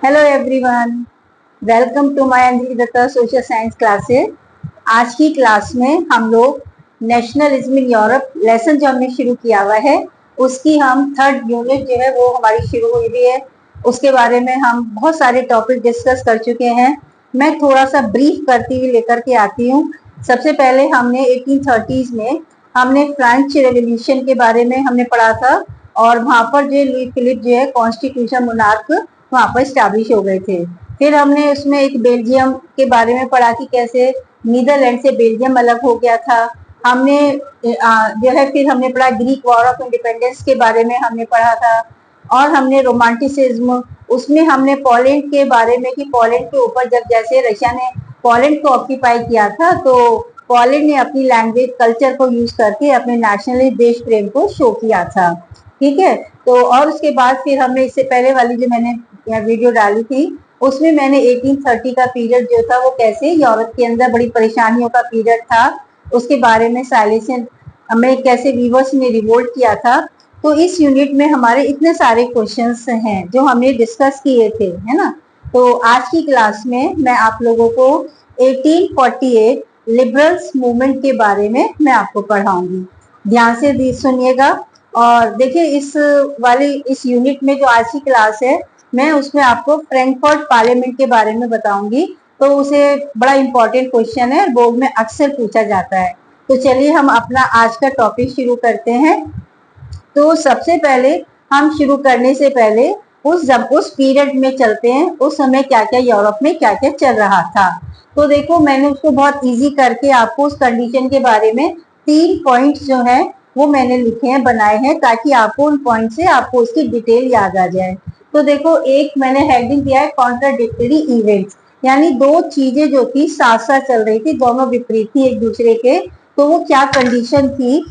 Hello everyone, welcome to my Anjali Datta social science classes. आज की class में हम लोग नेशनलिज्म इन यूरोप लेसन जो हमने शुरू किया हुआ है उसकी हम थर्ड यूनिट जो है वो हमारी शुरू हुई भी है। उसके बारे में हम बहुत सारे टॉपिक डिस्कस कर चुके हैं। मैं थोड़ा सा ब्रीफ करती हुई लेकर के आती हूँ। सबसे पहले हमने 1830s में हमने फ्रेंच रेवोल्यूशन के बारे में हमने पढ़ा था और वहां पर जो लुई फिलिप जो है कॉन्स्टिट्यूशन मोनार्क वहां पर स्टैब्लिश हो गए थे। फिर हमने उसमें एक बेल्जियम के बारे में पढ़ा कि कैसे नीदरलैंड से बेल्जियम अलग हो गया था। हमने जो है फिर हमने पढ़ा ग्रीक वॉर ऑफ इंडिपेंडेंस के बारे में हमने पढ़ा था। और हमने रोमांटिसिज्म, उसमें हमने पोलैंड के बारे में कि पोलैंड के ऊपर जब जैसे रशिया ने पोलैंड को ऑक्यूपाई किया था तो पोलैंड ने अपनी लैंग्वेज कल्चर को यूज करके अपने नेशनलिस्ट देश प्रेम को शो किया था। ठीक है, तो और उसके बाद फिर हमने इससे पहले वाली जो मैंने वीडियो डाली थी उसमें मैंने 1830 का पीरियड जो था वो कैसे यूरोप के अंदर बड़ी परेशानियों का पीरियड था उसके बारे में साइलेशन में कैसे वीवर्स ने रिवोल्ट किया था। तो इस यूनिट में हमारे इतने सारे क्वेश्चंस हैं जो हमने डिस्कस किए थे, है ना। तो आज की क्लास में मैं आप लोगों को 1848 लिबरल्स मूवमेंट के बारे में मैं आपको पढ़ाऊंगी। ध्यान से सुनिएगा और देखिए इस यूनिट में जो आज की क्लास है मैं उसमें आपको फ्रैंकफर्ट पार्लियामेंट के बारे में बताऊंगी। तो उसे बड़ा इंपॉर्टेंट क्वेश्चन है, बोर्ड में अक्सर पूछा जाता है। तो चलिए हम अपना आज का टॉपिक शुरू करते हैं। तो सबसे पहले हम शुरू करने से पहले उस पीरियड में चलते हैं, उस समय क्या क्या यूरोप में क्या क्या चल रहा था। तो देखो मैंने उसको बहुत इजी करके आपको उस कंडीशन के बारे में 3 पॉइंट्स जो है वो मैंने लिखे हैं, बनाए हैं, ताकि आपको उन पॉइंट से आपको उसकी डिटेल याद आ जाए। तो देखो एक मैंने हेडिंग दिया है कॉन्ट्राडिक्टरी इवेंट्स, यानी दो चीजें जो थी साथ साथ चल रही थी, दोनों विपरीत थी एक दूसरे के। तो वो क्या कंडीशन थी?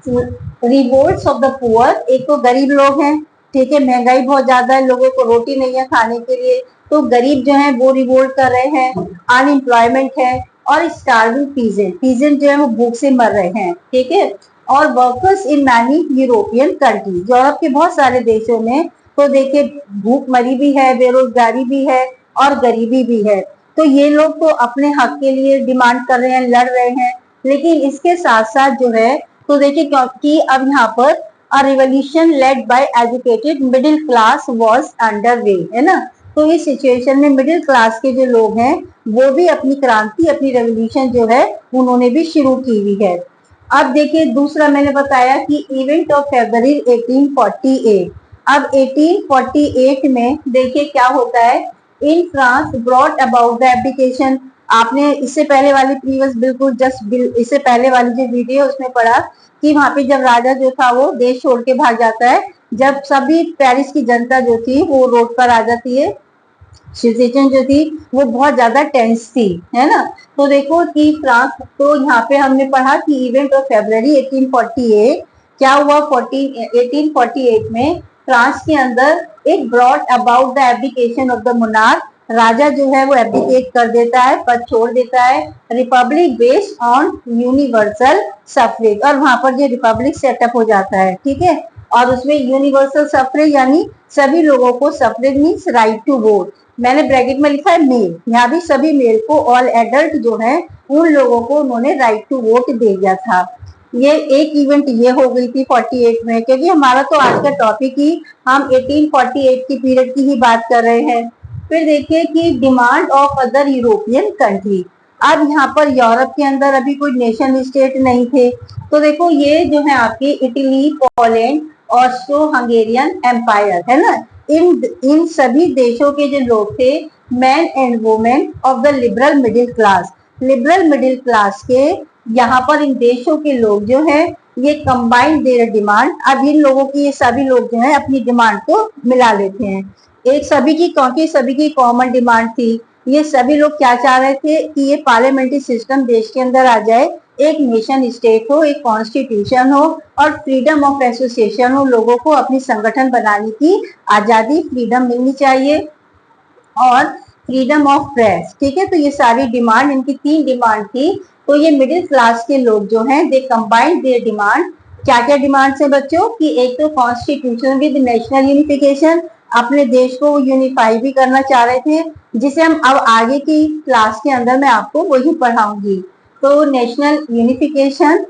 रिवोल्ट्स ऑफ द पुअर, एक तो गरीब लोग हैं, ठीक है, महंगाई बहुत ज्यादा है, लोगों को रोटी नहीं है खाने के लिए, तो गरीब जो है वो रिवोल्ट कर रहे हैं। अनएम्प्लॉयमेंट है और स्टार्विंग पीजेंट जो है वो भूख से मर रहे हैं, ठीक है। और workers in many European countries, Europe के बहुत सारे देशों में तो देखिए भूखमरी भी है, बेरोजगारी भी है और गरीबी भी है। तो ये लोग तो अपने हक के लिए डिमांड कर रहे हैं, लड़ रहे हैं, लेकिन इसके साथ साथ जो है तो देखिए क्योंकि अब यहाँ पर a revolution led by educated middle class was under way, है ना। तो इस सिचुएशन में मिडिल क्लास के जो लोग हैं वो भी अपनी क्रांति, अपनी रेवोल्यूशन जो है उन्होंने भी शुरू की हुई है। अब देखिए दूसरा मैंने बताया कि इवेंट ऑफ फरवरी 1848। अब 1848 में देखिए क्या होता है, in France brought about the abdication. आपने इससे पहले वाली प्रीवियस बिल्कुल जस्ट इससे पहले वाली जो वीडियो है उसमें पढ़ा कि वहां पे जब राजा जो था वो देश छोड़ के भाग जाता है, जब सभी पेरिस की जनता जो थी वो रोड पर आ जाती है, सिचुएशन जो थी वो बहुत ज्यादा टेंस थी, है ना। तो देखो कि फ्रांस, तो यहाँ पे हमने पढ़ा कि इवेंट ऑफ फरवरी 1848 क्या हुआ, 1848 में फ्रांस के अंदर एक brought about the abdication of the monarch, राजा जो है वो एब्डिकेट कर देता है, पद छोड़ देता है, Republic based on universal suffrage, और वहां पर जो रिपब्लिक सेटअप हो जाता है, ठीक है। और उसमें यूनिवर्सल सफरेज यानी सभी लोगों को, suffrage means right to vote, मैंने ब्रैकेट में लिखा है मेल, यहाँ भी सभी मेल को, ऑल एडल्ट जो है उन लोगों को उन्होंने राइट टू वोट दे दिया था। ये एक इवेंट ये हो गई थी 48 में, क्योंकि हमारा तो आज का टॉपिक ही हम 1848 की पीरियड की ही बात कर रहे हैं। फिर देखिए कि demand of other European country. अब यहाँ पर यूरोप के अंदर अभी कोई नेशन स्टेट नहीं थे, तो देखो ये जो है आपके Italy, Poland, Austro Hungarian empire, है ना, इन सभी देशों के जो लोग थे, man and women of the liberal middle class, liberal middle class के यहाँ पर इन देशों के लोग जो है ये कंबाइंड देयर डिमांड। अब इन लोगों की, ये सभी लोग जो है अपनी डिमांड को मिला लेते हैं एक सभी की, क्योंकि सभी की कॉमन डिमांड थी। ये सभी लोग क्या चाह रहे थे कि ये पार्लियामेंट्री सिस्टम देश के अंदर आ जाए, एक नेशन स्टेट हो, एक कॉन्स्टिट्यूशन हो और फ्रीडम ऑफ एसोसिएशन हो, लोगों को अपनी संगठन बनाने की आजादी, फ्रीडम मिलनी चाहिए, और फ्रीडम ऑफ प्रेस, ठीक है। तो ये सारी डिमांड, इनकी 3 डिमांड थी। तो ये मिडिल क्लास के लोग जो हैं दे कंबाइंड देयर डिमांड। क्या क्या डिमांड्स है बच्चों की? एक तो कॉन्स्टिट्यूशन विद नेशनल यूनिफिकेशन, अपने देश को यूनिफाई भी करना चाह रहे थे, जिसे हम अब आगे की क्लास के अंदर मैं आपको वही पढ़ाऊंगी। तो नेशनल यूनिफिकेशन,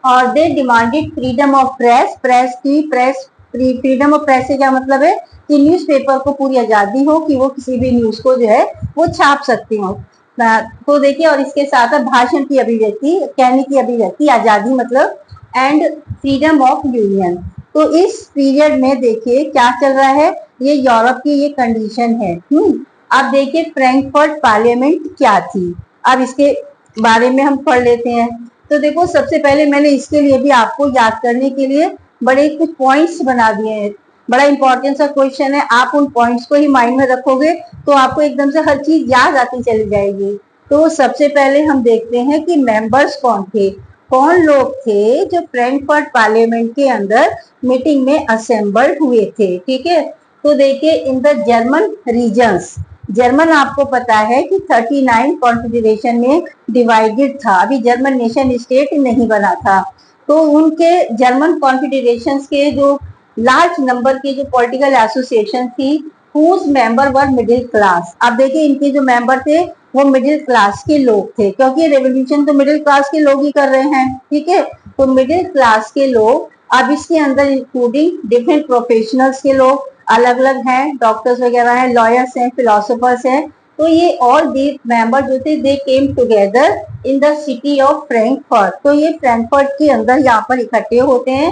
और they demanded freedom of press, press freedom of press से क्या मतलब है कि न्यूज़पेपर को पूरी आजादी हो कि वो किसी भी न्यूज को जो है वो छाप सकती हो। तो देखिए, और इसके साथ भाषण की अभिव्यक्ति, कहने की अभिव्यक्ति, आजादी मतलब, एंड फ्रीडम ऑफ यूनियन। तो इस पीरियड में देखिए क्या चल रहा है, ये यूरोप की ये कंडीशन है। अब देखिए फ्रैंकफर्ट पार्लियामेंट क्या थी, अब इसके बारे में हम पढ़ लेते हैं। तो देखो, सबसे पहले मैंने इसके लिए भी आपको याद करने के लिए बड़े कुछ पॉइंट्स बना दिए हैं। बड़ा इंपॉर्टेंट सा क्वेश्चन है, आप उन पॉइंट्स को ही माइंड में रखोगे तो आपको एकदम से हर चीज याद आती चली जाएगी। तो सबसे पहले हम देखते हैं कि मेंबर्स कौन थे, कौन लोग थे जो फ्रैंकफर्ट पार्लियामेंट के अंदर मीटिंग में असेंबल्ड हुए थे। ठीक है, तो देखिए, in the German regions, German आपको पता है कि 39 कॉन्फेडरेशन में डिवाइडेड था, अभी जर्मन नेशन स्टेट नहीं बना था। तो उनके जर्मन कॉन्फेडरेशन के जो लार्ज नंबर के जो पॉलिटिकल एसोसिएशन थी, हुज मेंबर वर मिडिल क्लास। अब देखिए, इनके जो मेंबर थे वो मिडिल क्लास के लोग थे, क्योंकि रेवोल्यूशन तो मिडिल क्लास के लोग ही कर रहे हैं। ठीक है, तो मिडिल क्लास के लोग, अब इसके अंदर इंक्लूडिंग डिफरेंट प्रोफेशनल्स के लोग अलग अलग हैं, डॉक्टर्स वगैरह हैं, लॉयर्स हैं, फिलोसोफर्स हैं। तो ये ऑल दी मेंबर जो थे they came together in the city of Frankfurt. तो ये फ्रैंकफर्ट के अंदर यहाँ पर इकट्ठे होते हैं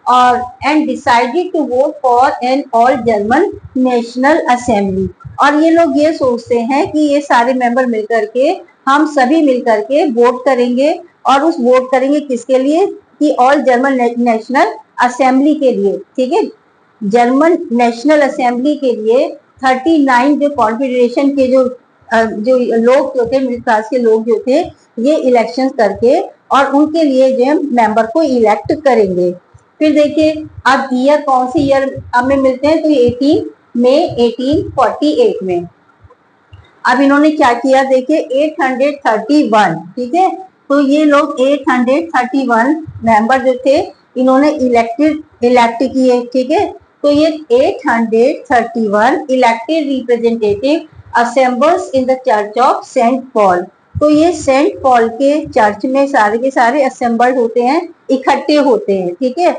और and decided to vote for an all German national assembly. और ये लोग ये सोचते हैं कि ये सारे मेंबर मिलकर के, हम सभी मिलकर के वोट करेंगे, और उस वोट करेंगे किसके लिए, कि ऑल जर्मन नेशनल असेंबली के लिए। ठीक है, जर्मन नेशनल असेंबली के लिए 39 जो कॉन्फेडरेशन के जो लोग जो थे, मिडिल क्लास के लोग जो थे, ये इलेक्शन करके और उनके लिए जो मेंबर को इलेक्ट करेंगे। फिर देखिए, अब ईयर कौन सी ईयर अब में मिलते हैं, तो 18 मई 1848 में। अब इन्होंने क्या किया, देखिए 831, ठीक है, तो ये लोग 831 मेंबर जो थे इन्होंने इलेक्ट किए। ठीक है, तो ये 831 elected representative assembles in the church of Saint Paul. तो ये सेंट पॉल के चर्च में सारे के सारे असेंबल्ड होते हैं, इकट्ठे होते हैं। ठीक है,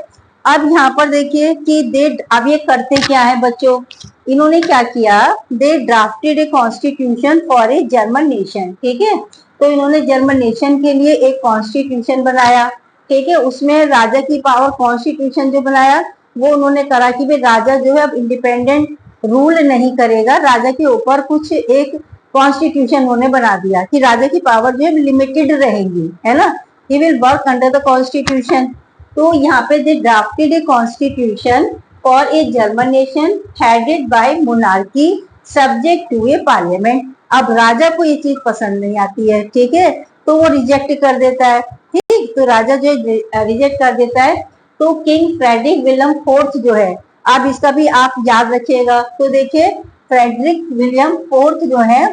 अब यहाँ पर देखिए कि अब ये करते क्या है बच्चों, इन्होंने क्या किया, they drafted a constitution for a German nation. ठीक है, तो इन्होंने जर्मन नेशन के लिए एक कॉन्स्टिट्यूशन बनाया। ठीक है, उसमें राजा की पावर, कॉन्स्टिट्यूशन जो बनाया वो उन्होंने करा कि भाई राजा जो है अब इंडिपेंडेंट रूल नहीं करेगा, राजा के ऊपर कुछ एक कॉन्स्टिट्यूशन उन्होंने बना दिया कि राजा की पावर जो है लिमिटेड रहेगी, है ना, he will work under the constitution. तो यहाँ पे they drafted a constitution for a German nation headed by monarchy subject to a parliament. अब राजा को ये चीज पसंद नहीं आती है, ठीक है, तो वो रिजेक्ट कर देता है। ठीक, तो राजा जो रिजेक्ट कर देता है, तो किंग फ्रेडरिक विलियम फोर्थ जो है, अब इसका भी आप याद रखिएगा। तो देखिए, फ्रेडरिक विलियम फोर्थ जो है,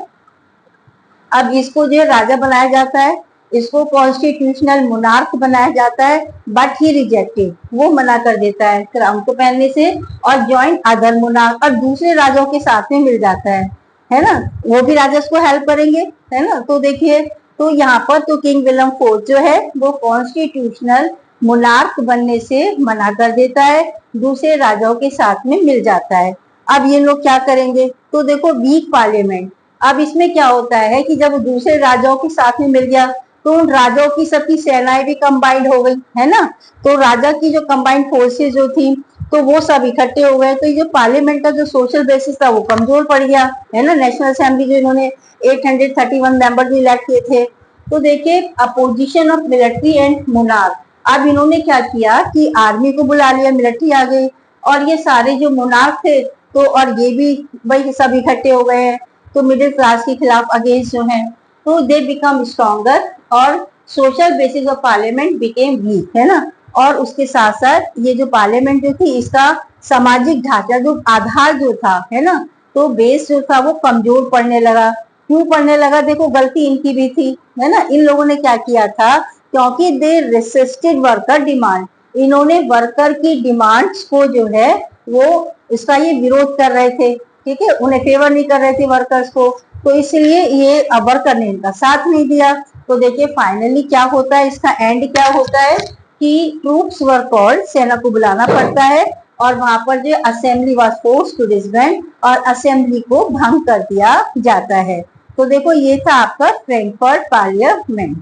अब इसको जो राजा बनाया जाता है, इसको कॉन्स्टिट्यूशनल मोनार्क बनाया जाता है, बट ही रिजेक्टेड, वो मना कर देता है क्राउन को पहनने से, और ज्वाइन अदर मोनार्क, और दूसरे राजाओं के साथ में मिल जाता है ना, वो भी राजा उसको हेल्प करेंगे, है ना। तो देखिए, तो यहाँ पर तो किंग विलियम फोर्थ जो है वो कॉन्स्टिट्यूशनल मोनार्क बनने से मना कर देता है, दूसरे राजाओं के साथ में मिल जाता है। अब ये लोग क्या करेंगे, तो देखो वीक पार्लियामेंट। अब इसमें क्या होता है कि जब दूसरे राजाओं के साथ में मिल गया तो उन राजाओं की सबकी सेनाएं भी कंबाइंड हो गई, है ना, तो राजा की जो कंबाइंड फोर्सेस जो थी तो वो सब इकट्ठे हो गए। तो ये जो पार्लियामेंट का जो सोशल बेसिस था वो कमजोर पड़ गया, है ना। नेशनल असेंबली जो इन्होंने 831 मेंबर जो इलेक्ट किए थे, तो देखिए opposition of military and monarch. अब इन्होंने क्या किया कि आर्मी को बुला लिया, मिलिट्री आ गई, और ये सारे जो मोनार्क थे तो और ये भी भाई सब इकट्ठे हो गए हैं, तो मिडिल क्लास के खिलाफ अगेंस्ट जो है, तो दे बिकम स्ट्रॉन्गर, और social basis of parliament became week, है ना। और उसके साथ साथ ये जो पार्लियामेंट जो थी, इसका सामाजिक ढांचा जो आधार जो था, है ना, तो बेस जो था वो कमजोर पड़ने लगा। क्यों पड़ने लगा, देखो गलती इनकी भी थी, है ना। इन लोगों ने क्या किया था, क्योंकि दे रेसिस्टेड वर्कर डिमांड, इन्होंने वर्कर की डिमांड्स को जो है वो इसका ये विरोध कर रहे थे, ठीक है, उन्हें फेवर नहीं कर रहे थे वर्कर्स को, तो इसलिए ये वर्कर ने इनका साथ नहीं दिया। तो देखिए फाइनली क्या होता है, इसका एंड क्या होता है कि ट्रूप्स वर कॉल्ड, सेना को बुलाना पड़ता है, और वहां पर जो assembly was forced to disband, और असेंबली को भंग कर दिया जाता है। तो देखो ये था आपका फ्रैंकफर्ट पार्लियामेंट।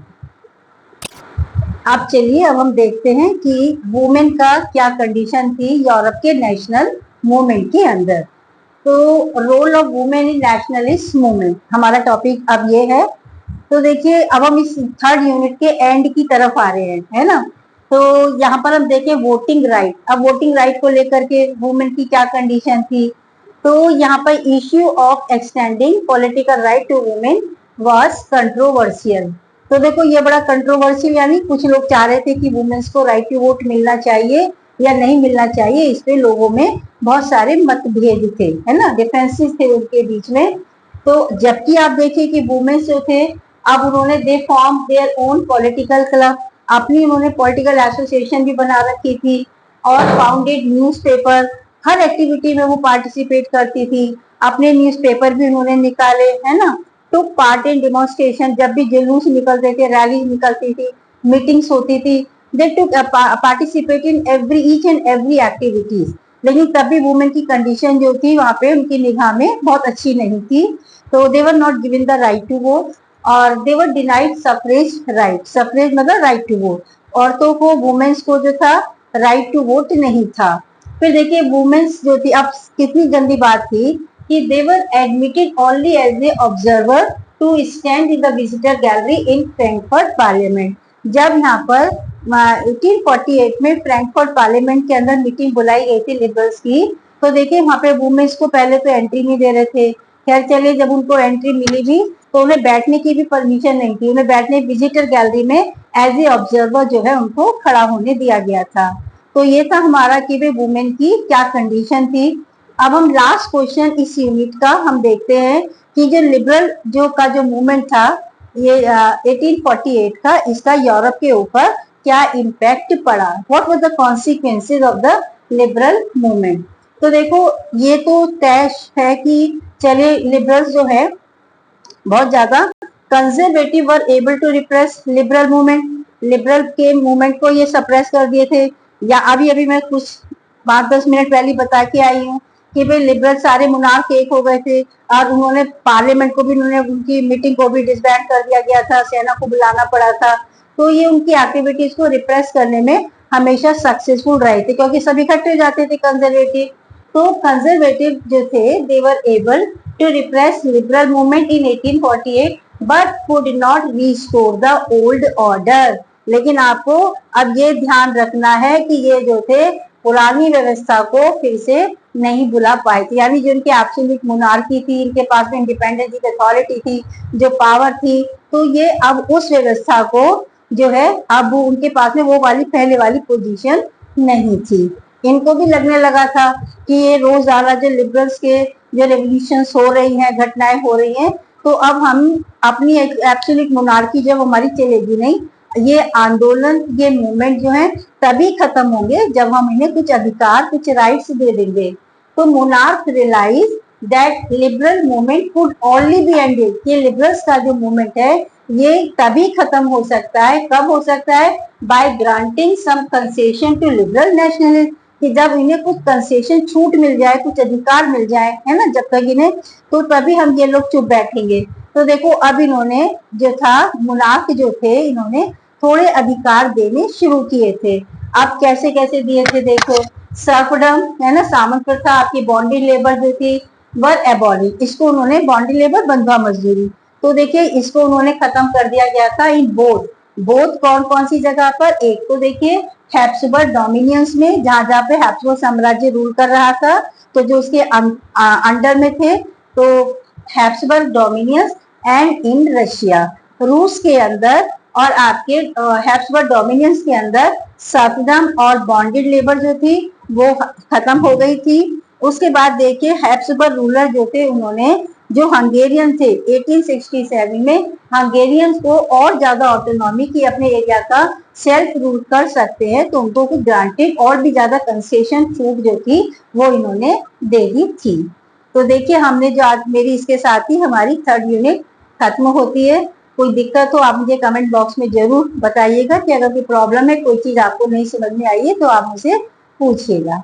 अब चलिए अब हम देखते हैं कि वुमेन का क्या कंडीशन थी यूरोप के नेशनल मूवमेंट के अंदर। तो role of women in nationalist movement हमारा टॉपिक अब ये है। तो देखिए अब हम इस थर्ड यूनिट के एंड की तरफ आ रहे हैं, है ना। तो यहाँ पर हम देखें वोटिंग राइट। अब वोटिंग राइट को लेकर के वुमेन की क्या कंडीशन थी। तो यहाँ पर issue of extending political right to women was controversial. तो देखो ये बड़ा कंट्रोवर्शियल, यानी कुछ लोग चाह रहे थे कि वुमेन्स को राइट टू वोट मिलना चाहिए या नहीं मिलना चाहिए, इस पे लोगों में बहुत सारे मतभेद थे, है ना, डिफरेंसेस थे उनके बीच में। तो जबकि आप देखिए कि वुमेन्स जो थे, अब उन्होंने they form their own political club, अपनी उन्होंने पॉलिटिकल एसोसिएशन भी बना रखी थी, और फाउंडेड न्यूज़पेपर, हर एक्टिविटी में वो पार्टिसिपेट करती थी, अपने न्यूज़पेपर भी उन्होंने निकाले, है ना। टू पार्ट इन डेमोन्स्ट्रेशन, जब भी जुलूस निकलते थे, रैली निकलती थी, मीटिंग्स होती थी, they took participate in every each and every activities. लेकिन तब भी वुमेन की कंडीशन जो थी वहां पे उनकी निगाह में बहुत अच्छी नहीं थी। तो they were not given the right to vote, और they were denied suffrage right. Suffrage मतलब राइट टू वोट, औरतों को, वुमेन्स को जो था राइट टू वोट नहीं था। फिर देखिए वुमेन्स जो थी, अब कितनी गंदी बात थी कि they were admitted only as a observer to stand in the visitor gallery in Frankfurt Parliament। जब यहाँ पर 1848 में फ्रैंकफर्ट पार्लियामेंट के अंदर मीटिंग बुलाई गई थी लिबरल्स की, तो देखिए वहां पे वुमेन्स को पहले तो एंट्री नहीं दे रहे थे। खैर चलिए, जब उनको एंट्री मिली भी तो उन्हें बैठने की भी परमिशन नहीं थी, उन्हें बैठने विजिटर गैलरी में एज ए ऑब्जर्वर जो है उनको खड़ा होने दिया गया था। तो ये था हमारा कि वे वुमेन की क्या कंडीशन थी। अब हम लास्ट क्वेश्चन इस यूनिट का हम देखते हैं कि जो लिबरल जो मूवमेंट था ये 1848 का, इसका यूरोप के ऊपर क्या इम्पैक्ट पड़ा, what was the consequences of the liberal movement. तो देखो ये तो तय है कि चलिए लिबरल्स जो है बहुत ज्यादा conservative were able to repress liberal movement, liberal के मूवमेंट को ये सप्रेस कर दिए थे। या अभी अभी मैं कुछ 5-10 मिनट पहले बता के आई हूँ कि भाई लिबरल सारे मुनार्क एक हो गए थे, और उन्होंने पार्लियामेंट को भी, उन्होंने उनकी मीटिंग को भी डिसबैंड कर दिया गया था, सेना को बुलाना पड़ा था। तो ये उनकी एक्टिविटीज को रिप्रेस करने में हमेशा सक्सेसफुल रहे थे, क्योंकि सब इकट्ठे हो जाते थे कंजर्वेटिव। तो कंजर्वेटिव जो थे they were able to repress liberal movement in 1848 but could not restore the old order. लेकिन आपको अब ये ध्यान रखना है कि ये जो थे पुरानी व्यवस्था को फिर से नहीं बुला पाए थे, यानी जो इनकी एब्सोल्यूट मोनार्की थी, इनके पास में इंडिपेंडेंस की अथॉरिटी थी, जो पावर थी, तो ये अब उस व्यवस्था को जो है अब उनके पास में वो वाली पहले वाली पोजीशन नहीं थी। इनको भी लगने लगा था कि ये रोजाना जो लिबरल्स के जो रेवोल्यूशन हो रही हैं, घटनाएं हो रही हैं, तो अब हम अपनी एब्सोल्यूट मोनार्की जब हमारी चलेगी नहीं, ये आंदोलन, ये मूवमेंट जो है तभी खत्म होंगे जब हम इन्हें कुछ अधिकार, कुछ राइट्स दे देंगे। तो monarch realize that liberal movement could only be ended, ये लिबरल्स का जो मूवमेंट है ये तभी खत्म हो सकता है, कब हो सकता है, by granting some concession to liberal nationalist, कि जब इन्हें कुछ कंसेशन, छूट मिल जाए, कुछ अधिकार मिल जाए, है ना, जब तक इन्हें, तो तभी हम ये लोग चुप बैठेंगे। तो देखो अब इन्होंने जो था मुनार्क जो थे, इन्होंने थोड़े अधिकार देने शुरू किए थे। अब कैसे कैसे दिए थे देखो, सर्फडम है ना, सामंत प्रथा, आपकी बॉन्डी लेबर जो थी वर एबॉलिश, इसको उन्होंने बॉन्डी लेबर, बंधुआ मजदूरी, तो देखिए इसको उन्होंने खत्म कर दिया गया था इन बोथ। बोथ कौन कौन सी जगह पर, एक तो देखिए हैप्सबर्ग डोमिनियंस में, जहां जहां पे हैप्सबर्ग साम्राज्य रूल कर रहा था, तो जो उसके अंडर में थे, तो Habsburg dominions, and in Russia, रूस के अंदर और आपके हैप्सबर्ग डोमिनियंस के अंदर सर्फडम और बॉन्डेड लेबर जो थी वो खत्म हो गई थी। उसके बाद देखिए हैप्सबर्ग रूलर जो थे उन्होंने जो हंगेरियन थे 1867 में, हंगेरियंस को और ज्यादा ऑटोनॉमी की अपने एरिया का सेल्फ रूल कर सकते हैं, तो उनको कुछ ग्रांटेड और भी ज्यादा कंसेशन छूट जो थी वो इन्होंने दे दी थी। तो देखिए हमने जो आज मेरी इसके साथ ही हमारी 3rd यूनिट खत्म होती है। कोई दिक्कत हो आप मुझे कमेंट बॉक्स में जरूर बताइएगा कि अगर कोई प्रॉब्लम है, कोई चीज आपको नहीं समझ में आई है तो आप मुझसे पूछिएगा।